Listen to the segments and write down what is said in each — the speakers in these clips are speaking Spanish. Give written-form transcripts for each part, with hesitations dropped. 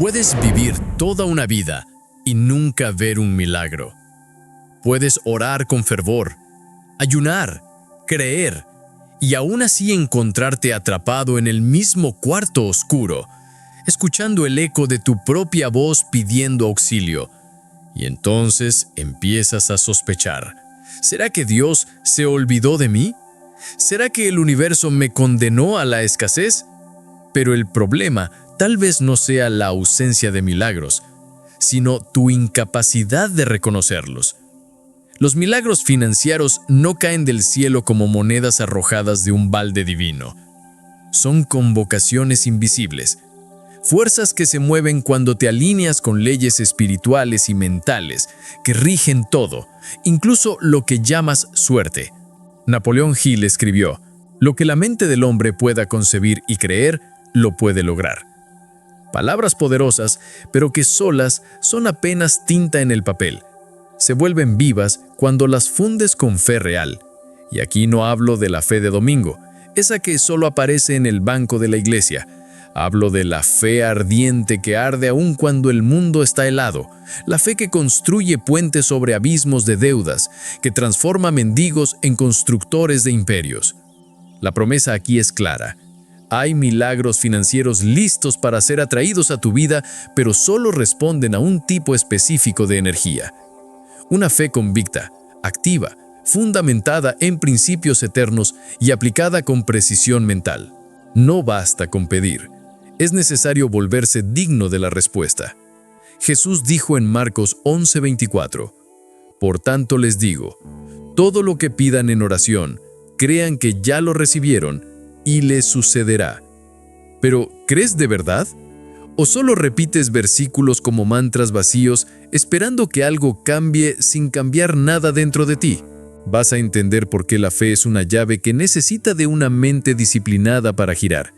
Puedes vivir toda una vida y nunca ver un milagro. Puedes orar con fervor, ayunar, creer y aún así encontrarte atrapado en el mismo cuarto oscuro, escuchando el eco de tu propia voz pidiendo auxilio. Y entonces empiezas a sospechar. ¿Será que Dios se olvidó de mí? ¿Será que el universo me condenó a la escasez? Pero el problema tal vez no sea la ausencia de milagros, sino tu incapacidad de reconocerlos. Los milagros financieros no caen del cielo como monedas arrojadas de un balde divino. Son convocaciones invisibles, fuerzas que se mueven cuando te alineas con leyes espirituales y mentales que rigen todo, incluso lo que llamas suerte. Napoleón Hill escribió: "Lo que la mente del hombre pueda concebir y creer, lo puede lograr". Palabras poderosas, pero que solas son apenas tinta en el papel. Se vuelven vivas cuando las fundes con fe real. Y aquí no hablo de la fe de domingo, esa que solo aparece en el banco de la iglesia. Hablo de la fe ardiente que arde aún cuando el mundo está helado, la fe que construye puentes sobre abismos de deudas, que transforma mendigos en constructores de imperios. La promesa aquí es clara. Hay milagros financieros listos para ser atraídos a tu vida, pero solo responden a un tipo específico de energía. Una fe convicta, activa, fundamentada en principios eternos y aplicada con precisión mental. No basta con pedir. Es necesario volverse digno de la respuesta. Jesús dijo en Marcos 11:24, "Por tanto les digo, todo lo que pidan en oración, crean que ya lo recibieron y les sucederá". Pero, ¿crees de verdad? ¿O solo repites versículos como mantras vacíos, esperando que algo cambie sin cambiar nada dentro de ti? Vas a entender por qué la fe es una llave que necesita de una mente disciplinada para girar.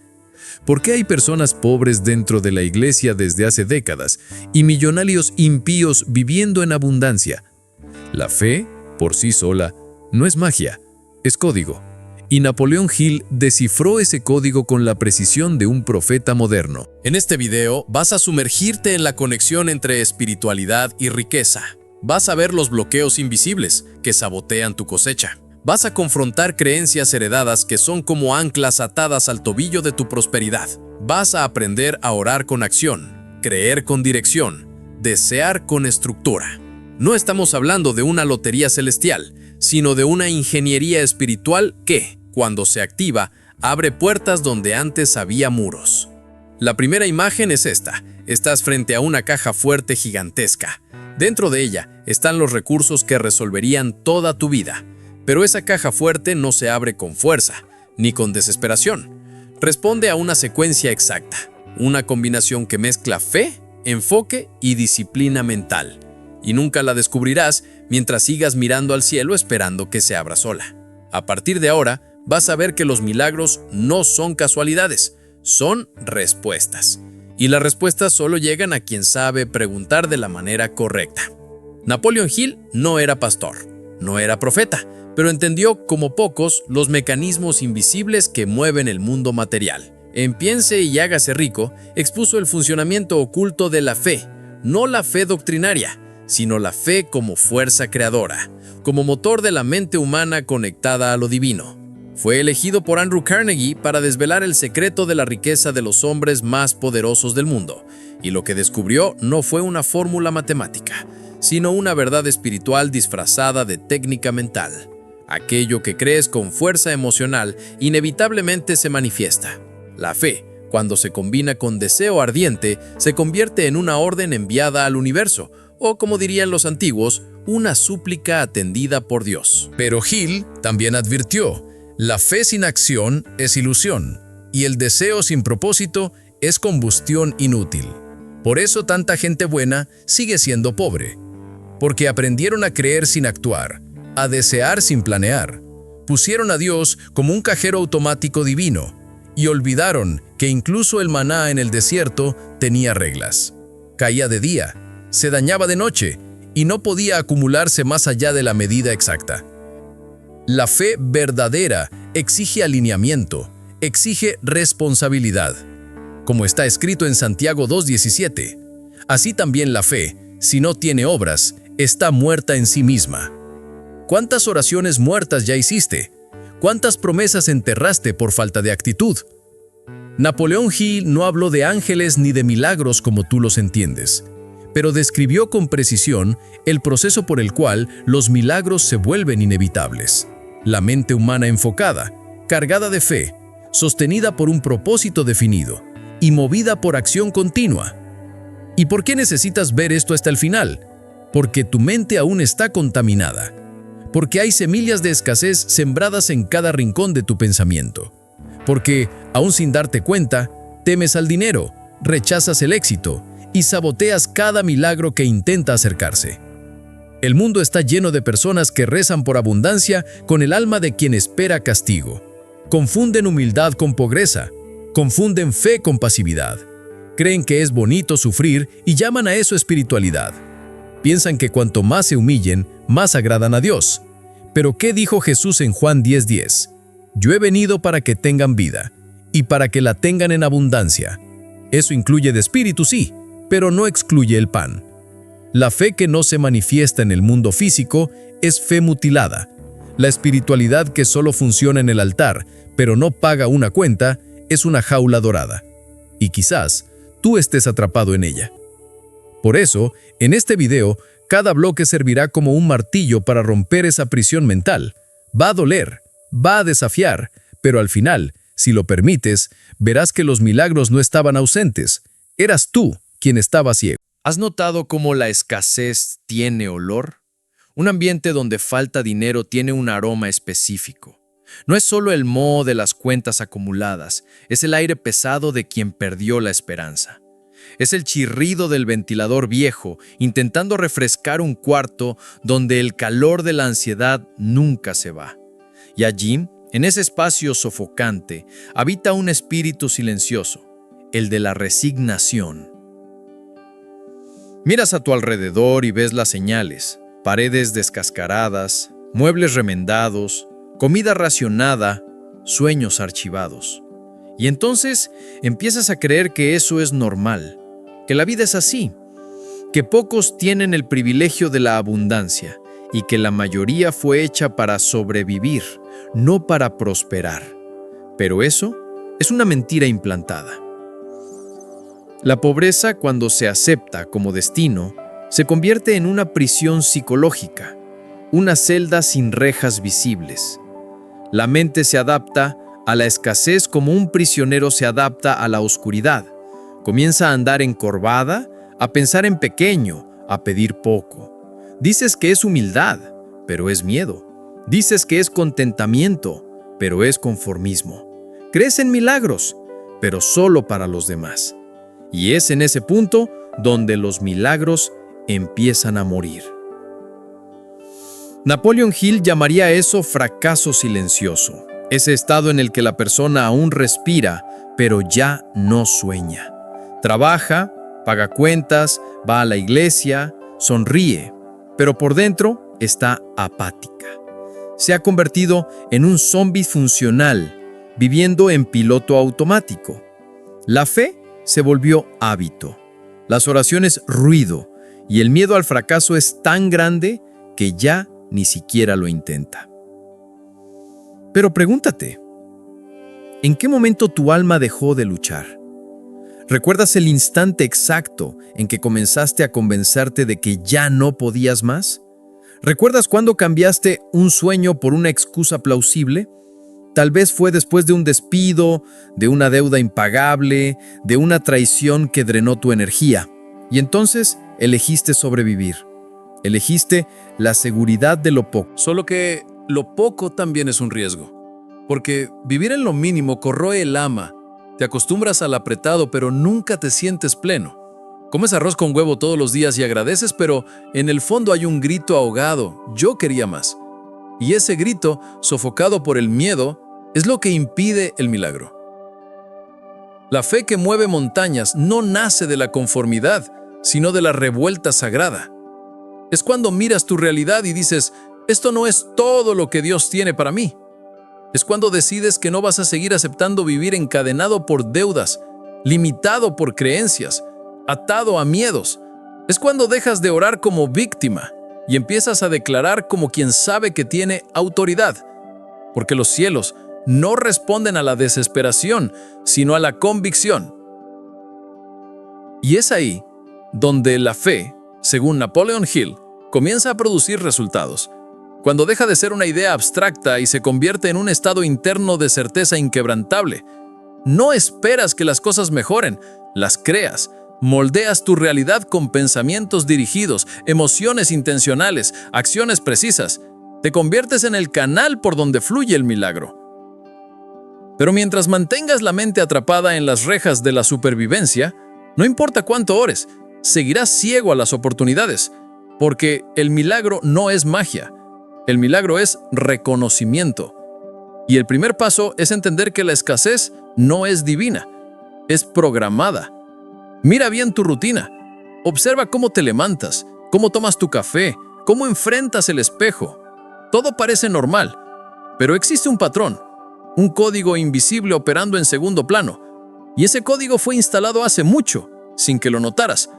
¿Por qué hay personas pobres dentro de la iglesia desde hace décadas y millonarios impíos viviendo en abundancia? La fe, por sí sola, no es magia, es código. Y Napoleón Hill descifró ese código con la precisión de un profeta moderno. En este video vas a sumergirte en la conexión entre espiritualidad y riqueza. Vas a ver los bloqueos invisibles que sabotean tu cosecha. Vas a confrontar creencias heredadas que son como anclas atadas al tobillo de tu prosperidad. Vas a aprender a orar con acción, creer con dirección, desear con estructura. No estamos hablando de una lotería celestial, sino de una ingeniería espiritual que, cuando se activa, abre puertas donde antes había muros. La primera imagen es esta. Estás frente a una caja fuerte gigantesca. Dentro de ella están los recursos que resolverían toda tu vida. Pero esa caja fuerte no se abre con fuerza, ni con desesperación. Responde a una secuencia exacta, una combinación que mezcla fe, enfoque y disciplina mental. Y nunca la descubrirás mientras sigas mirando al cielo esperando que se abra sola. A partir de ahora, vas a ver que los milagros no son casualidades, son respuestas. Y las respuestas solo llegan a quien sabe preguntar de la manera correcta. Napoleón Hill no era pastor, no era profeta, pero entendió como pocos los mecanismos invisibles que mueven el mundo material. En Piense y hágase rico, expuso el funcionamiento oculto de la fe, no la fe doctrinaria, sino la fe como fuerza creadora, como motor de la mente humana conectada a lo divino. Fue elegido por Andrew Carnegie para desvelar el secreto de la riqueza de los hombres más poderosos del mundo, y lo que descubrió no fue una fórmula matemática, sino una verdad espiritual disfrazada de técnica mental. Aquello que crees con fuerza emocional inevitablemente se manifiesta. La fe, cuando se combina con deseo ardiente, se convierte en una orden enviada al universo, o como dirían los antiguos, una súplica atendida por Dios. Pero Hill también advirtió: la fe sin acción es ilusión, y el deseo sin propósito es combustión inútil. Por eso tanta gente buena sigue siendo pobre, porque aprendieron a creer sin actuar, a desear sin planear. Pusieron a Dios como un cajero automático divino, y olvidaron que incluso el maná en el desierto tenía reglas. Caía de día, se dañaba de noche, y no podía acumularse más allá de la medida exacta. La fe verdadera exige alineamiento, exige responsabilidad. como está escrito en Santiago 2:17. Así también la fe, si no tiene obras, está muerta en sí misma. ¿Cuántas oraciones muertas ya hiciste? ¿Cuántas promesas enterraste por falta de actitud? Napoleón Hill no habló de ángeles ni de milagros como tú los entiendes, pero describió con precisión el proceso por el cual los milagros se vuelven inevitables. La mente humana enfocada, cargada de fe, sostenida por un propósito definido y movida por acción continua. ¿Y por qué necesitas ver esto hasta el final? Porque tu mente aún está contaminada. Porque hay semillas de escasez sembradas en cada rincón de tu pensamiento. Porque, aún sin darte cuenta, temes al dinero, rechazas el éxito y saboteas cada milagro que intenta acercarse. El mundo está lleno de personas que rezan por abundancia con el alma de quien espera castigo. Confunden humildad con pobreza, confunden fe con pasividad. Creen que es bonito sufrir y llaman a eso espiritualidad. Piensan que cuanto más se humillen, más agradan a Dios. Pero ¿qué dijo Jesús en Juan 10:10? Yo he venido para que tengan vida, y para que la tengan en abundancia. Eso incluye de espíritu, sí, pero no excluye el pan. La fe que no se manifiesta en el mundo físico es fe mutilada. La espiritualidad que solo funciona en el altar, pero no paga una cuenta, es una jaula dorada. Y quizás tú estés atrapado en ella. Por eso, en este video, cada bloque servirá como un martillo para romper esa prisión mental. Va a doler, va a desafiar, pero al final, si lo permites, verás que los milagros no estaban ausentes. Eras tú quien estaba ciego. ¿Has notado cómo la escasez tiene olor? Un ambiente donde falta dinero tiene un aroma específico. No es solo el moho de las cuentas acumuladas, es el aire pesado de quien perdió la esperanza. Es el chirrido del ventilador viejo intentando refrescar un cuarto donde el calor de la ansiedad nunca se va. Y allí, en ese espacio sofocante, habita un espíritu silencioso, el de la resignación. Miras a tu alrededor y ves las señales, paredes descascaradas, muebles remendados, comida racionada, sueños archivados. Y entonces empiezas a creer que eso es normal, que la vida es así, que pocos tienen el privilegio de la abundancia y que la mayoría fue hecha para sobrevivir, no para prosperar. Pero eso es una mentira implantada. La pobreza, cuando se acepta como destino, se convierte en una prisión psicológica, una celda sin rejas visibles. La mente se adapta a la escasez como un prisionero se adapta a la oscuridad. Comienza a andar encorvada, a pensar en pequeño, a pedir poco. Dices que es humildad, pero es miedo. Dices que es contentamiento, pero es conformismo. Crees en milagros, pero solo para los demás. Y es en ese punto donde los milagros empiezan a morir. Napoleon Hill llamaría eso fracaso silencioso. Ese estado en el que la persona aún respira, pero ya no sueña. Trabaja, paga cuentas, va a la iglesia, sonríe, pero por dentro está apática. Se ha convertido en un zombi funcional, viviendo en piloto automático. La fe se volvió hábito, las oraciones ruido, y el miedo al fracaso es tan grande que ya ni siquiera lo intenta. Pero pregúntate, ¿en qué momento tu alma dejó de luchar? ¿Recuerdas el instante exacto en que comenzaste a convencerte de que ya no podías más? ¿Recuerdas cuándo cambiaste un sueño por una excusa plausible? Tal vez fue después de un despido, de una deuda impagable, de una traición que drenó tu energía. Y entonces elegiste sobrevivir. Elegiste la seguridad de lo poco. Solo que lo poco también es un riesgo. Porque vivir en lo mínimo corroe el alma. Te acostumbras al apretado, pero nunca te sientes pleno. Comes arroz con huevo todos los días y agradeces, pero en el fondo hay un grito ahogado. Yo quería más. Y ese grito, sofocado por el miedo, es lo que impide el milagro. La fe que mueve montañas no nace de la conformidad, sino de la revuelta sagrada. Es cuando miras tu realidad y dices, esto no es todo lo que Dios tiene para mí. Es cuando decides que no vas a seguir aceptando vivir encadenado por deudas, limitado por creencias, atado a miedos. Es cuando dejas de orar como víctima y empiezas a declarar como quien sabe que tiene autoridad, porque los cielos no responden a la desesperación, sino a la convicción. Y es ahí donde la fe, según Napoleon Hill, comienza a producir resultados, cuando deja de ser una idea abstracta y se convierte en un estado interno de certeza inquebrantable. No esperas que las cosas mejoren, las creas. Moldeas tu realidad con pensamientos dirigidos, emociones intencionales, acciones precisas. Te conviertes en el canal por donde fluye el milagro. Pero mientras mantengas la mente atrapada en las rejas de la supervivencia, no importa cuánto ores, seguirás ciego a las oportunidades, porque el milagro no es magia. El milagro es reconocimiento. Y el primer paso es entender que la escasez no es divina, es programada. Mira bien tu rutina. Observa cómo te levantas, cómo tomas tu café, cómo enfrentas el espejo. Todo parece normal, pero existe un patrón, un código invisible operando en segundo plano. Y ese código fue instalado hace mucho, sin que lo notaras.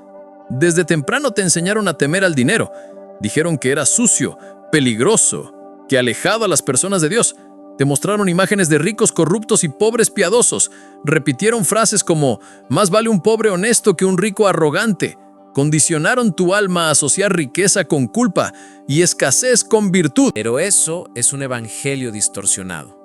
Desde temprano te enseñaron a temer al dinero. Dijeron que era sucio, peligroso, que alejaba a las personas de Dios. Te mostraron imágenes de ricos corruptos y pobres piadosos. Repitieron frases como, más vale un pobre honesto que un rico arrogante. Condicionaron tu alma a asociar riqueza con culpa y escasez con virtud. Pero eso es un evangelio distorsionado.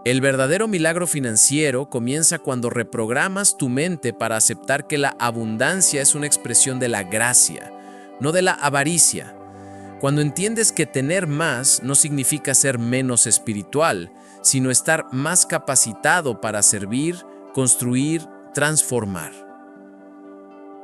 El verdadero milagro financiero comienza cuando reprogramas tu mente para aceptar que la abundancia es una expresión de la gracia, no de la avaricia. Cuando entiendes que tener más no significa ser menos espiritual, sino estar más capacitado para servir, construir, transformar.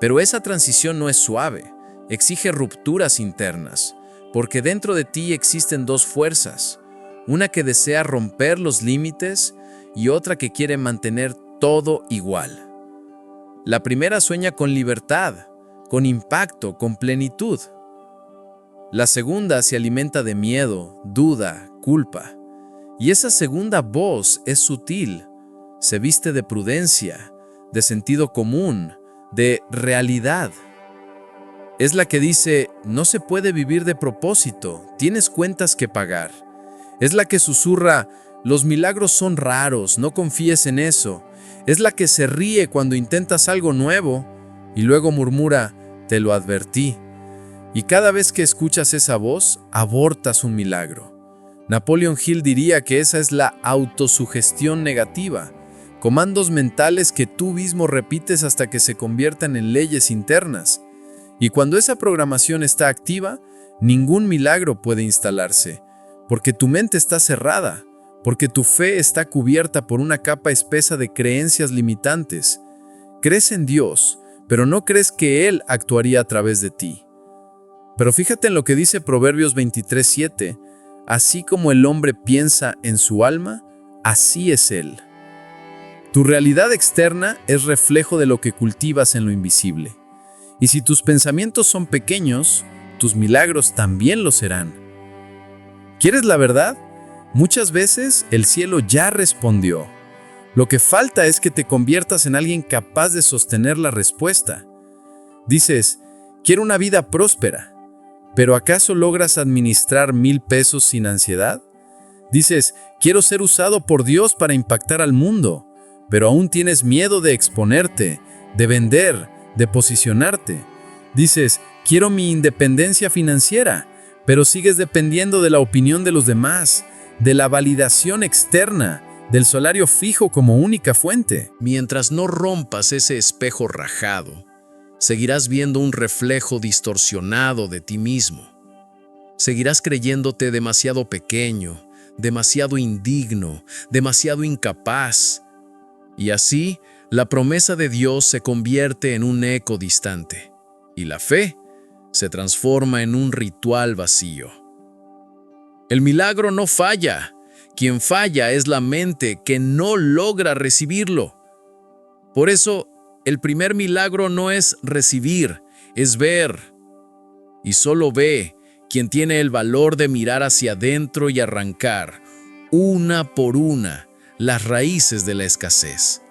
Pero esa transición no es suave, exige rupturas internas, porque dentro de ti existen dos fuerzas, una que desea romper los límites y otra que quiere mantener todo igual. La primera sueña con libertad, con impacto, con plenitud. La segunda se alimenta de miedo, duda, culpa. Y esa segunda voz es sutil, se viste de prudencia, de sentido común, de realidad. Es la que dice, no se puede vivir de propósito, tienes cuentas que pagar. Es la que susurra, los milagros son raros, no confíes en eso. Es la que se ríe cuando intentas algo nuevo y luego murmura, te lo advertí. Y cada vez que escuchas esa voz, abortas un milagro. Napoleon Hill diría que esa es la autosugestión negativa, comandos mentales que tú mismo repites hasta que se conviertan en leyes internas. Y cuando esa programación está activa, ningún milagro puede instalarse, porque tu mente está cerrada, porque tu fe está cubierta por una capa espesa de creencias limitantes. Crees en Dios, pero no crees que Él actuaría a través de ti. Pero fíjate en lo que dice Proverbios 23:7, así como el hombre piensa en su alma, así es él. Tu realidad externa es reflejo de lo que cultivas en lo invisible. Y si tus pensamientos son pequeños, tus milagros también lo serán. ¿Quieres la verdad? Muchas veces el cielo ya respondió. Lo que falta es que te conviertas en alguien capaz de sostener la respuesta. Dices, quiero una vida próspera, pero ¿acaso logras administrar 1,000 pesos sin ansiedad? Dices, quiero ser usado por Dios para impactar al mundo, pero aún tienes miedo de exponerte, de vender, de posicionarte. Dices, quiero mi independencia financiera, pero sigues dependiendo de la opinión de los demás, de la validación externa, del salario fijo como única fuente. Mientras no rompas ese espejo rajado, seguirás viendo un reflejo distorsionado de ti mismo. Seguirás creyéndote demasiado pequeño, demasiado indigno, demasiado incapaz. Y así, la promesa de Dios se convierte en un eco distante, y la fe se transforma en un ritual vacío. El milagro no falla. Quien falla es la mente que no logra recibirlo. Por eso, el primer milagro no es recibir, es ver. Y solo ve quien tiene el valor de mirar hacia adentro y arrancar, una por una, las raíces de la escasez.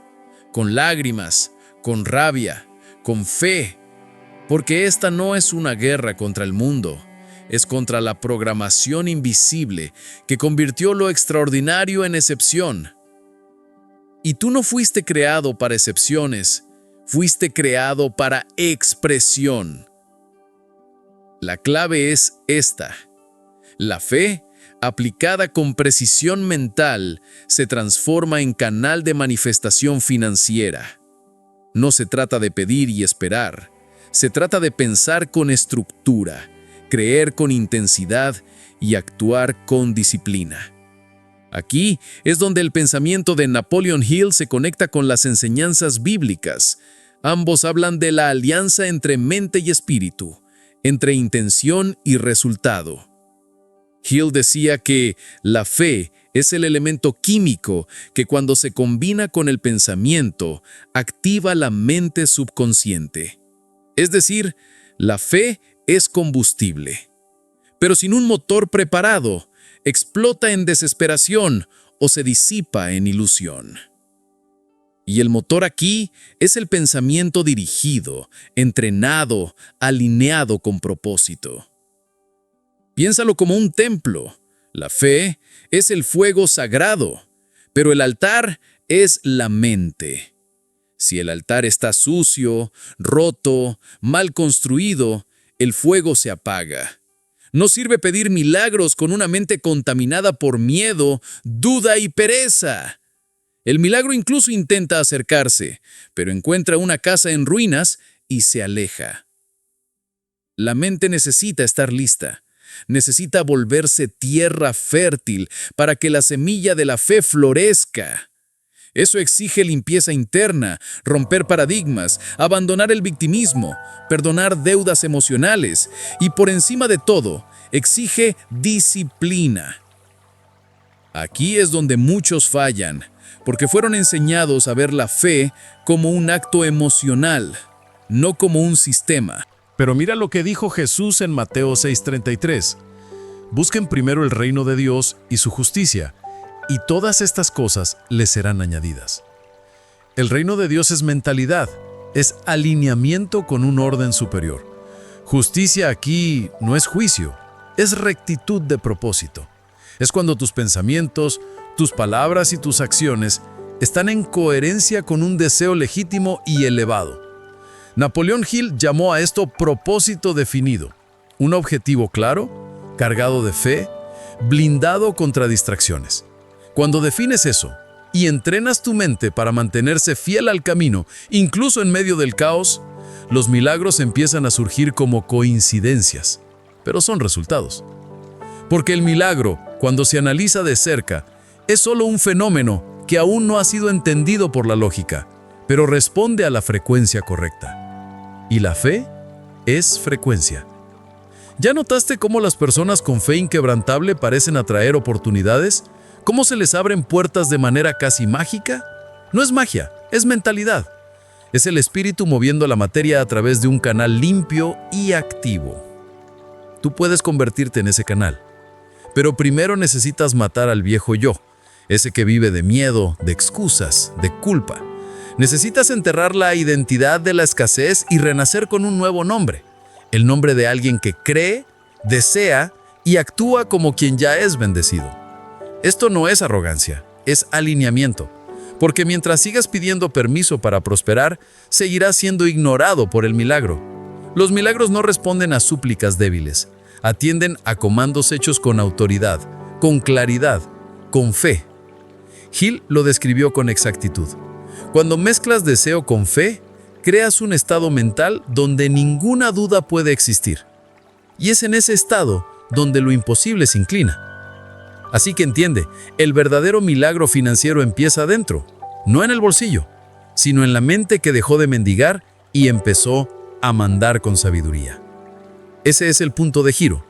con lágrimas, con rabia, con fe, porque esta no es una guerra contra el mundo, es contra la programación invisible que convirtió lo extraordinario en excepción. Y tú no fuiste creado para excepciones, fuiste creado para expresión. La clave es esta: la fe, aplicada con precisión mental, se transforma en canal de manifestación financiera. No se trata de pedir y esperar, se trata de pensar con estructura, creer con intensidad y actuar con disciplina. Aquí es donde el pensamiento de Napoleon Hill se conecta con las enseñanzas bíblicas. Ambos hablan de la alianza entre mente y espíritu, entre intención y resultado. Hill decía que la fe es el elemento químico que cuando se combina con el pensamiento, activa la mente subconsciente. Es decir, la fe es combustible. Pero sin un motor preparado, explota en desesperación o se disipa en ilusión. Y el motor aquí es el pensamiento dirigido, entrenado, alineado con propósito. Piénsalo como un templo. La fe es el fuego sagrado, pero el altar es la mente. Si el altar está sucio, roto, mal construido, el fuego se apaga. No sirve pedir milagros con una mente contaminada por miedo, duda y pereza. El milagro incluso intenta acercarse, pero encuentra una casa en ruinas y se aleja. La mente necesita estar lista. Necesita volverse tierra fértil para que la semilla de la fe florezca. Eso exige limpieza interna, romper paradigmas, abandonar el victimismo, perdonar deudas emocionales y, por encima de todo, exige disciplina. Aquí es donde muchos fallan, porque fueron enseñados a ver la fe como un acto emocional, no como un sistema. Pero mira lo que dijo Jesús en Mateo 6:33. Busquen primero el reino de Dios y su justicia, y todas estas cosas les serán añadidas. El reino de Dios es mentalidad, es alineamiento con un orden superior. Justicia aquí no es juicio, es rectitud de propósito. Es cuando tus pensamientos, tus palabras y tus acciones están en coherencia con un deseo legítimo y elevado. Napoleon Hill llamó a esto propósito definido, un objetivo claro, cargado de fe, blindado contra distracciones. Cuando defines eso y entrenas tu mente para mantenerse fiel al camino, incluso en medio del caos, los milagros empiezan a surgir como coincidencias, pero son resultados. Porque el milagro, cuando se analiza de cerca, es solo un fenómeno que aún no ha sido entendido por la lógica, pero responde a la frecuencia correcta. Y la fe es frecuencia. ¿Ya notaste cómo las personas con fe inquebrantable parecen atraer oportunidades? ¿Cómo se les abren puertas de manera casi mágica? No es magia, es mentalidad. Es el espíritu moviendo la materia a través de un canal limpio y activo. Tú puedes convertirte en ese canal. Pero primero necesitas matar al viejo yo, ese que vive de miedo, de excusas, de culpa. Necesitas enterrar la identidad de la escasez y renacer con un nuevo nombre. El nombre de alguien que cree, desea y actúa como quien ya es bendecido. Esto no es arrogancia, es alineamiento. Porque mientras sigas pidiendo permiso para prosperar, seguirás siendo ignorado por el milagro. Los milagros no responden a súplicas débiles. Atienden a comandos hechos con autoridad, con claridad, con fe. Hill lo describió con exactitud. Cuando mezclas deseo con fe, creas un estado mental donde ninguna duda puede existir. Y es en ese estado donde lo imposible se inclina. Así que entiende, el verdadero milagro financiero empieza adentro, no en el bolsillo, sino en la mente que dejó de mendigar y empezó a mandar con sabiduría. Ese es el punto de giro,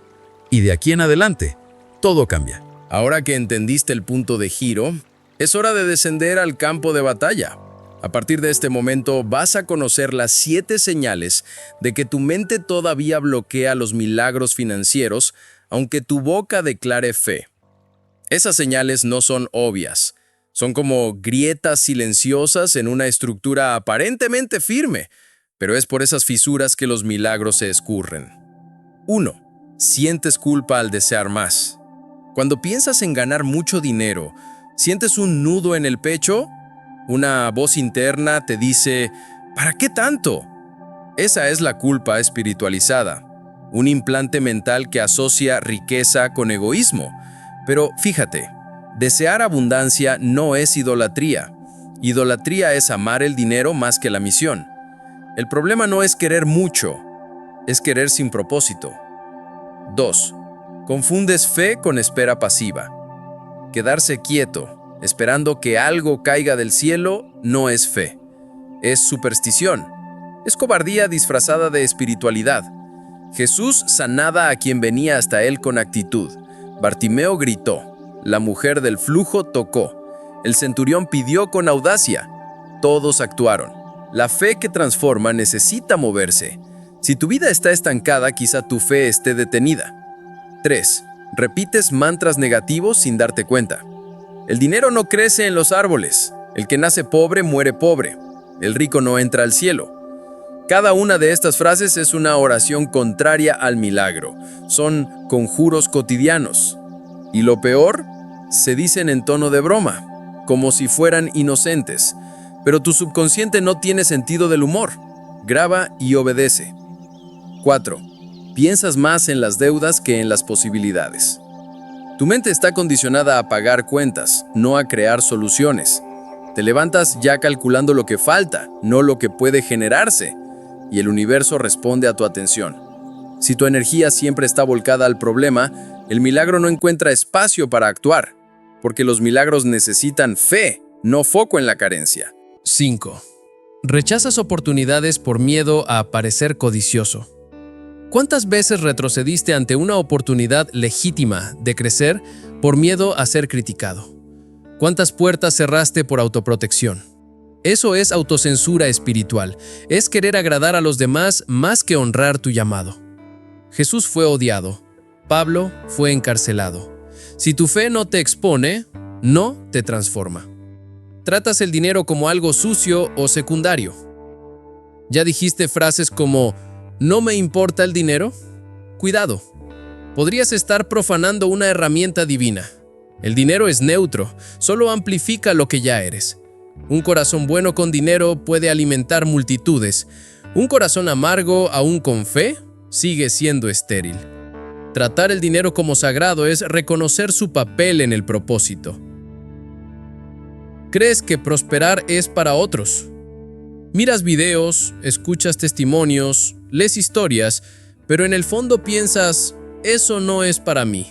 y de aquí en adelante, todo cambia. Ahora que entendiste el punto de giro, es hora de descender al campo de batalla. A partir de este momento vas a conocer las 7 señales de que tu mente todavía bloquea los milagros financieros, aunque tu boca declare fe. Esas señales no son obvias, Son como grietas silenciosas en una estructura aparentemente firme, pero es por esas fisuras que los milagros se escurren. 1. Sientes culpa al desear más. Cuando piensas en ganar mucho dinero, ¿sientes un nudo en el pecho? Una voz interna te dice, ¿para qué tanto? Esa es la culpa espiritualizada, un implante mental que asocia riqueza con egoísmo. Pero fíjate, desear abundancia no es idolatría. Idolatría es amar el dinero más que la misión. El problema no es querer mucho, es querer sin propósito. 2. Confundes fe con espera pasiva. Quedarse quieto, esperando que algo caiga del cielo, no es fe. Es superstición. Es cobardía disfrazada de espiritualidad. Jesús sanaba a quien venía hasta él con actitud. Bartimeo gritó. La mujer del flujo tocó. El centurión pidió con audacia. Todos actuaron. La fe que transforma necesita moverse. Si tu vida está estancada, quizá tu fe esté detenida. 3. Repites mantras negativos sin darte cuenta. El dinero no crece en los árboles. El que nace pobre muere pobre. El rico no entra al cielo. Cada una de estas frases es una oración contraria al milagro. Son conjuros cotidianos. Y lo peor, se dicen en tono de broma, como si fueran inocentes. Pero tu subconsciente no tiene sentido del humor. Graba y obedece. 4. Piensas más en las deudas que en las posibilidades. Tu mente está condicionada a pagar cuentas, no a crear soluciones. Te levantas ya calculando lo que falta, no lo que puede generarse. Y el universo responde a tu atención. Si tu energía siempre está volcada al problema, el milagro no encuentra espacio para actuar, porque los milagros necesitan fe, no foco en la carencia. 5. Rechazas oportunidades por miedo a parecer codicioso. ¿Cuántas veces retrocediste ante una oportunidad legítima de crecer por miedo a ser criticado? ¿Cuántas puertas cerraste por autoprotección? Eso es autocensura espiritual, es querer agradar a los demás más que honrar tu llamado. Jesús fue odiado, Pablo fue encarcelado. Si tu fe no te expone, no te transforma. Tratas el dinero como algo sucio o secundario. ¿Ya dijiste frases como ¿no me importa el dinero? Cuidado, podrías estar profanando una herramienta divina. El dinero es neutro, solo amplifica lo que ya eres. Un corazón bueno con dinero puede alimentar multitudes. Un corazón amargo, aún con fe, sigue siendo estéril. Tratar el dinero como sagrado es reconocer su papel en el propósito. ¿Crees que prosperar es para otros? Miras videos, escuchas testimonios, lees historias, pero en el fondo piensas, eso no es para mí.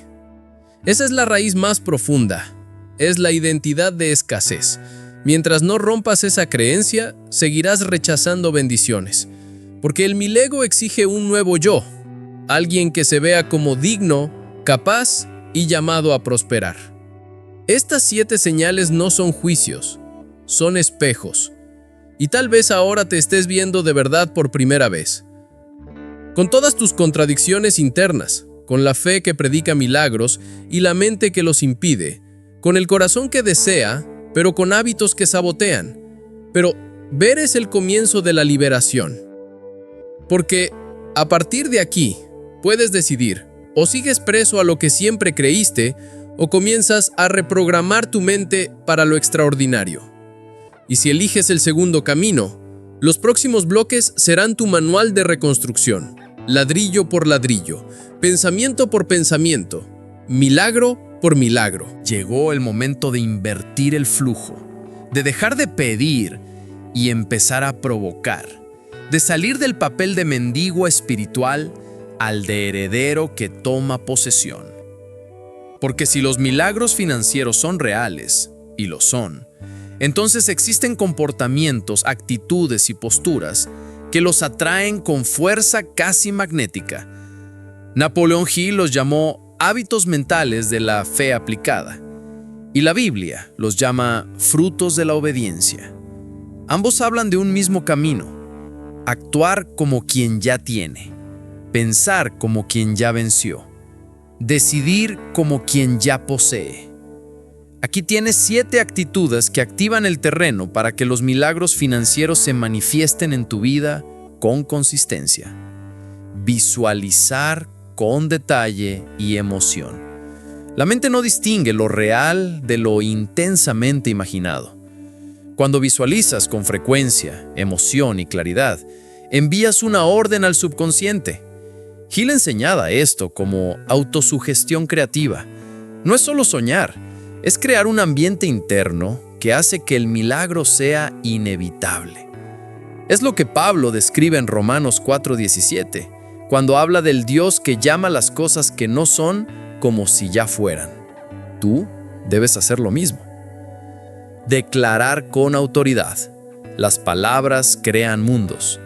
Esa es la raíz más profunda, es la identidad de escasez. Mientras no rompas esa creencia, seguirás rechazando bendiciones, porque el milagro exige un nuevo yo, alguien que se vea como digno, capaz y llamado a prosperar. Estas 7 señales no son juicios, son espejos, y tal vez ahora te estés viendo de verdad por primera vez. Con todas tus contradicciones internas, con la fe que predica milagros y la mente que los impide, con el corazón que desea, pero con hábitos que sabotean. Pero ver es el comienzo de la liberación. Porque a partir de aquí, puedes decidir, o sigues preso a lo que siempre creíste, o comienzas a reprogramar tu mente para lo extraordinario. Y si eliges el segundo camino, los próximos bloques serán tu manual de reconstrucción, ladrillo por ladrillo, pensamiento por pensamiento, milagro por milagro. Llegó el momento de invertir el flujo, de dejar de pedir y empezar a provocar, de salir del papel de mendigo espiritual al de heredero que toma posesión. Porque si los milagros financieros son reales, y lo son, entonces existen comportamientos, actitudes y posturas que los atraen con fuerza casi magnética. Napoleón Hill los llamó hábitos mentales de la fe aplicada, y la Biblia los llama frutos de la obediencia. Ambos hablan de un mismo camino: actuar como quien ya tiene, pensar como quien ya venció, decidir como quien ya posee. Aquí tienes 7 actitudes que activan el terreno para que los milagros financieros se manifiesten en tu vida con consistencia. Visualizar con detalle y emoción. La mente no distingue lo real de lo intensamente imaginado. Cuando visualizas con frecuencia, emoción y claridad, envías una orden al subconsciente. Hill enseñaba esto como autosugestión creativa. No es solo soñar, es crear un ambiente interno que hace que el milagro sea inevitable. Es lo que Pablo describe en Romanos 4:17, cuando habla del Dios que llama las cosas que no son como si ya fueran. Tú debes hacer lo mismo. Declarar con autoridad. Las palabras crean mundos.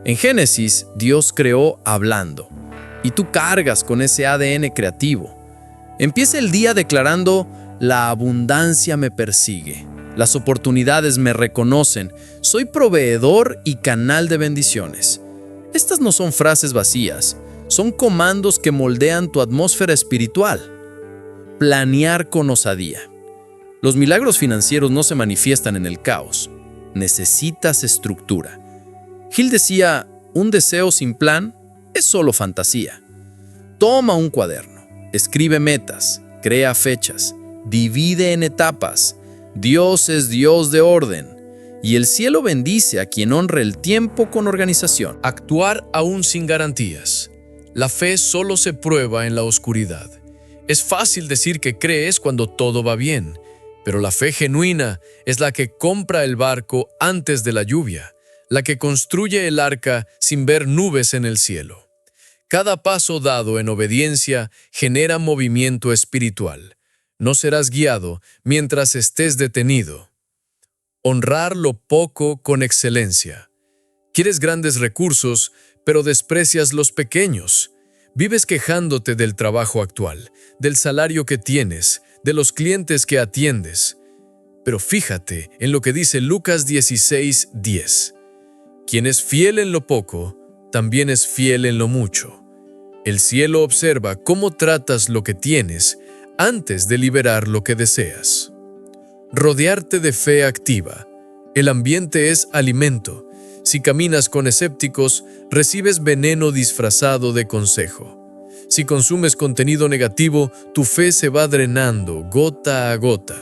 En Génesis, Dios creó hablando, y tú cargas con ese ADN creativo. Empieza el día declarando: la abundancia me persigue, las oportunidades me reconocen, soy proveedor y canal de bendiciones. Estas no son frases vacías, son comandos que moldean tu atmósfera espiritual. Planear con osadía. Los milagros financieros no se manifiestan en el caos. Necesitas estructura. Hill decía: un deseo sin plan es solo fantasía. Toma un cuaderno, escribe metas, crea fechas, divide en etapas. Dios es Dios de orden, y el cielo bendice a quien honre el tiempo con organización. Actuar aún sin garantías. La fe solo se prueba en la oscuridad. Es fácil decir que crees cuando todo va bien, pero la fe genuina es la que compra el barco antes de la lluvia, la que construye el arca sin ver nubes en el cielo. Cada paso dado en obediencia genera movimiento espiritual. No serás guiado mientras estés detenido. Honrar lo poco con excelencia. Quieres grandes recursos, pero desprecias los pequeños. Vives quejándote del trabajo actual, del salario que tienes, de los clientes que atiendes. Pero fíjate en lo que dice Lucas 16:10. Quien es fiel en lo poco, también es fiel en lo mucho. El cielo observa cómo tratas lo que tienes antes de liberar lo que deseas. Rodearte de fe activa. El ambiente es alimento. Si caminas con escépticos, recibes veneno disfrazado de consejo. Si consumes contenido negativo, tu fe se va drenando gota a gota.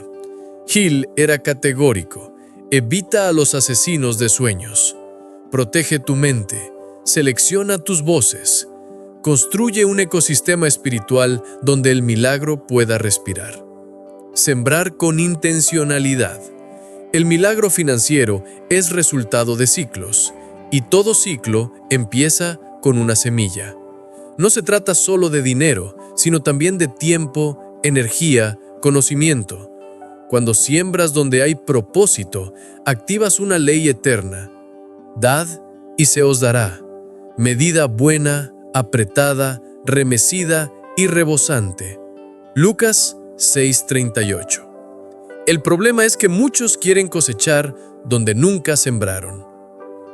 Hill era categórico: evita a los asesinos de sueños. Protege tu mente, selecciona tus voces. Construye un ecosistema espiritual donde el milagro pueda respirar. Sembrar con intencionalidad. El milagro financiero es resultado de ciclos, y todo ciclo empieza con una semilla. No se trata solo de dinero, sino también de tiempo, energía, conocimiento. Cuando siembras donde hay propósito, activas una ley eterna. Dad y se os dará. Medida buena, apretada, remecida y rebosante. Lucas 6:38. El problema es que muchos quieren cosechar donde nunca sembraron.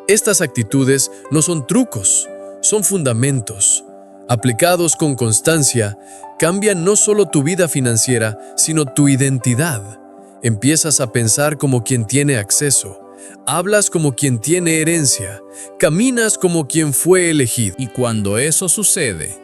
Estas actitudes no son trucos, son fundamentos. Aplicados con constancia, cambian no solo tu vida financiera, sino tu identidad. Empiezas a pensar como quien tiene acceso. Hablas como quien tiene herencia, caminas como quien fue elegido. Y cuando eso sucede,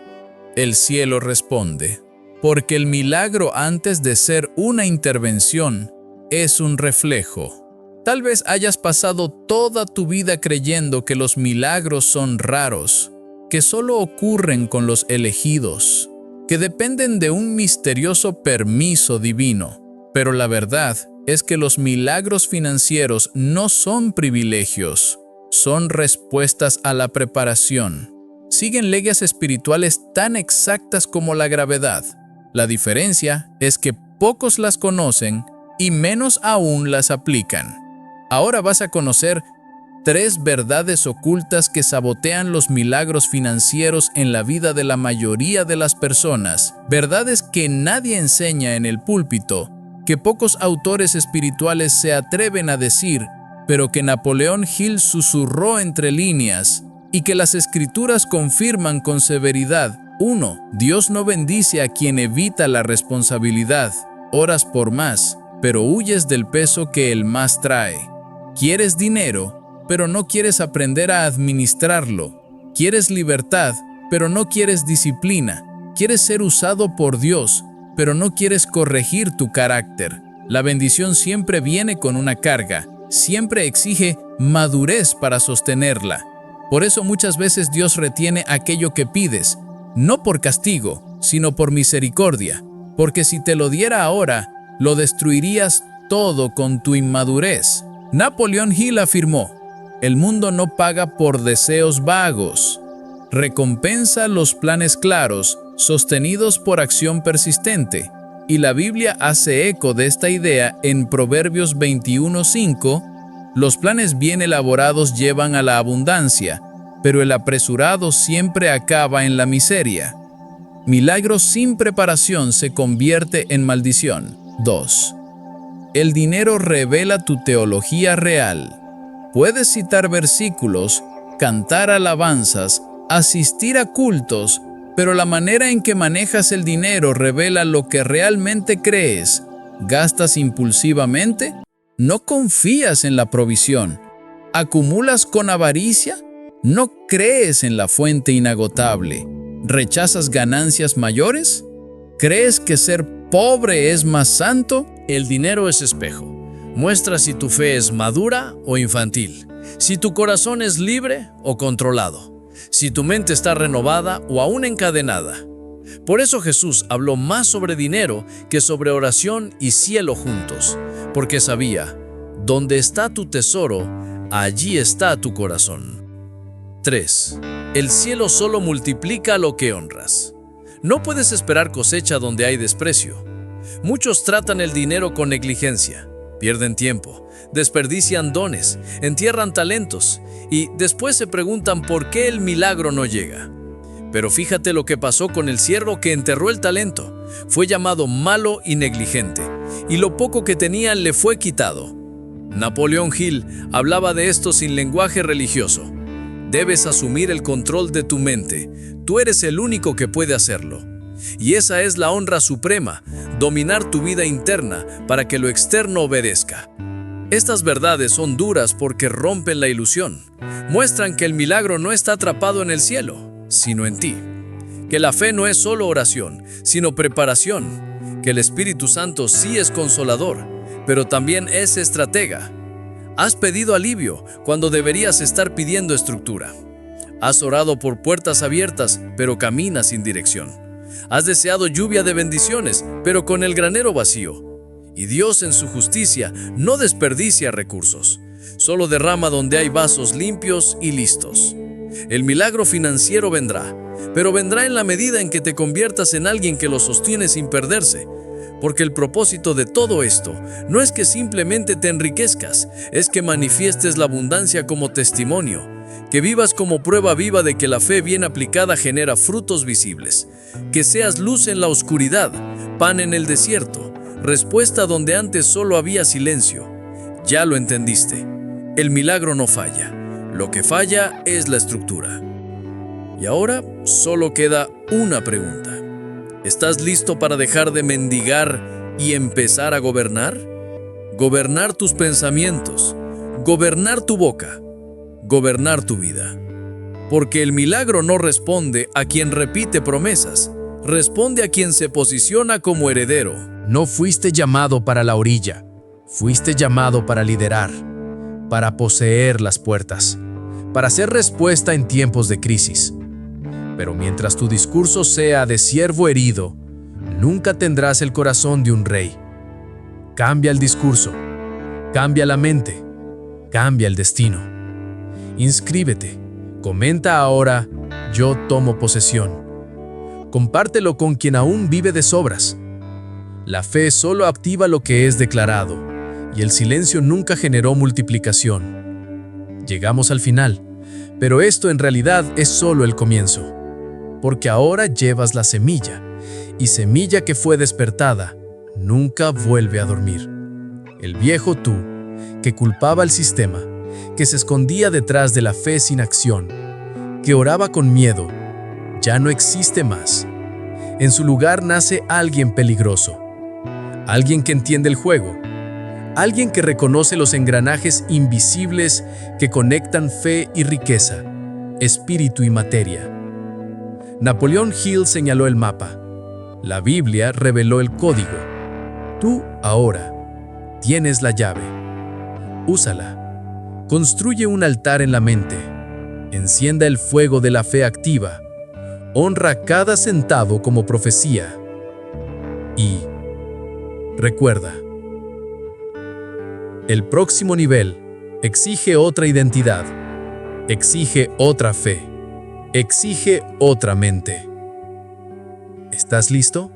el cielo responde, porque el milagro antes de ser una intervención es un reflejo. Tal vez hayas pasado toda tu vida creyendo que los milagros son raros, que solo ocurren con los elegidos, que dependen de un misterioso permiso divino. Pero la verdad es que los milagros financieros no son privilegios, son respuestas a la preparación. Siguen leyes espirituales tan exactas como la gravedad. La diferencia es que pocos las conocen y menos aún las aplican. Ahora vas a conocer 3 verdades ocultas que sabotean los milagros financieros en la vida de la mayoría de las personas. Verdades que nadie enseña en el púlpito, que pocos autores espirituales se atreven a decir, pero que Napoleón Hill susurró entre líneas y que las escrituras confirman con severidad. 1. Dios no bendice a quien evita la responsabilidad. Oras por más, pero huyes del peso que el más trae. Quieres dinero, pero no quieres aprender a administrarlo. Quieres libertad, pero no quieres disciplina. Quieres ser usado por Dios, pero no quieres corregir tu carácter. La bendición siempre viene con una carga, siempre exige madurez para sostenerla. Por eso muchas veces Dios retiene aquello que pides, no por castigo, sino por misericordia, porque si te lo diera ahora, lo destruirías todo con tu inmadurez. Napoleón Hill afirmó: el mundo no paga por deseos vagos, recompensa los planes claros, sostenidos por acción persistente. Y la Biblia hace eco de esta idea en Proverbios 21:5. Los planes bien elaborados llevan a la abundancia, pero el apresurado siempre acaba en la miseria. Milagros sin preparación se convierte en maldición. 2. El dinero revela tu teología real. Puedes citar versículos, cantar alabanzas, asistir a cultos, pero la manera en que manejas el dinero revela lo que realmente crees. ¿Gastas impulsivamente? ¿No confías en la provisión? ¿Acumulas con avaricia? ¿No crees en la fuente inagotable? ¿Rechazas ganancias mayores? ¿Crees que ser pobre es más santo? El dinero es espejo. Muestra si tu fe es madura o infantil, si tu corazón es libre o controlado, si tu mente está renovada o aún encadenada. Por eso Jesús habló más sobre dinero que sobre oración y cielo juntos, porque sabía, donde está tu tesoro, allí está tu corazón. 3. El cielo solo multiplica lo que honras. No puedes esperar cosecha donde hay desprecio. Muchos tratan el dinero con negligencia, pierden tiempo, desperdician dones, entierran talentos y después se preguntan por qué el milagro no llega. Pero fíjate lo que pasó con el siervo que enterró el talento. Fue llamado malo y negligente, y lo poco que tenía le fue quitado. Napoleón Hill hablaba de esto sin lenguaje religioso. Debes asumir el control de tu mente. Tú eres el único que puede hacerlo. Y esa es la honra suprema, dominar tu vida interna para que lo externo obedezca. Estas verdades son duras porque rompen la ilusión. Muestran que el milagro no está atrapado en el cielo, sino en ti. Que la fe no es solo oración, sino preparación. Que el Espíritu Santo sí es consolador, pero también es estratega. Has pedido alivio cuando deberías estar pidiendo estructura. Has orado por puertas abiertas, pero caminas sin dirección. Has deseado lluvia de bendiciones, pero con el granero vacío. Y Dios en su justicia no desperdicia recursos, solo derrama donde hay vasos limpios y listos. El milagro financiero vendrá, pero vendrá en la medida en que te conviertas en alguien que lo sostiene sin perderse. Porque el propósito de todo esto no es que simplemente te enriquezcas, es que manifiestes la abundancia como testimonio, que vivas como prueba viva de que la fe bien aplicada genera frutos visibles, que seas luz en la oscuridad, pan en el desierto, respuesta donde antes solo había silencio. Ya lo entendiste, el milagro no falla, lo que falla es la estructura. Y ahora solo queda una pregunta. ¿Estás listo para dejar de mendigar y empezar a gobernar? Gobernar tus pensamientos, gobernar tu boca, gobernar tu vida. Porque el milagro no responde a quien repite promesas, responde a quien se posiciona como heredero. No fuiste llamado para la orilla, fuiste llamado para liderar, para poseer las puertas, para hacer respuesta en tiempos de crisis. Pero mientras tu discurso sea de siervo herido, nunca tendrás el corazón de un rey. Cambia el discurso, cambia la mente, cambia el destino. Inscríbete, comenta ahora, yo tomo posesión. Compártelo con quien aún vive de sobras. La fe solo activa lo que es declarado, y el silencio nunca generó multiplicación. Llegamos al final, pero esto en realidad es solo el comienzo. Porque ahora llevas la semilla, y semilla que fue despertada, nunca vuelve a dormir. El viejo tú, que culpaba al sistema, que se escondía detrás de la fe sin acción, que oraba con miedo, ya no existe más. En su lugar nace alguien peligroso, Alguien que entiende el juego. Alguien que reconoce los engranajes invisibles que conectan fe y riqueza, espíritu y materia. Napoleón Hill señaló el mapa. La Biblia reveló el código. Tú, ahora, tienes la llave. Úsala. Construye un altar en la mente. Encienda el fuego de la fe activa. Honra cada centavo como profecía. Y recuerda, el próximo nivel exige otra identidad, exige otra fe, exige otra mente. ¿Estás listo?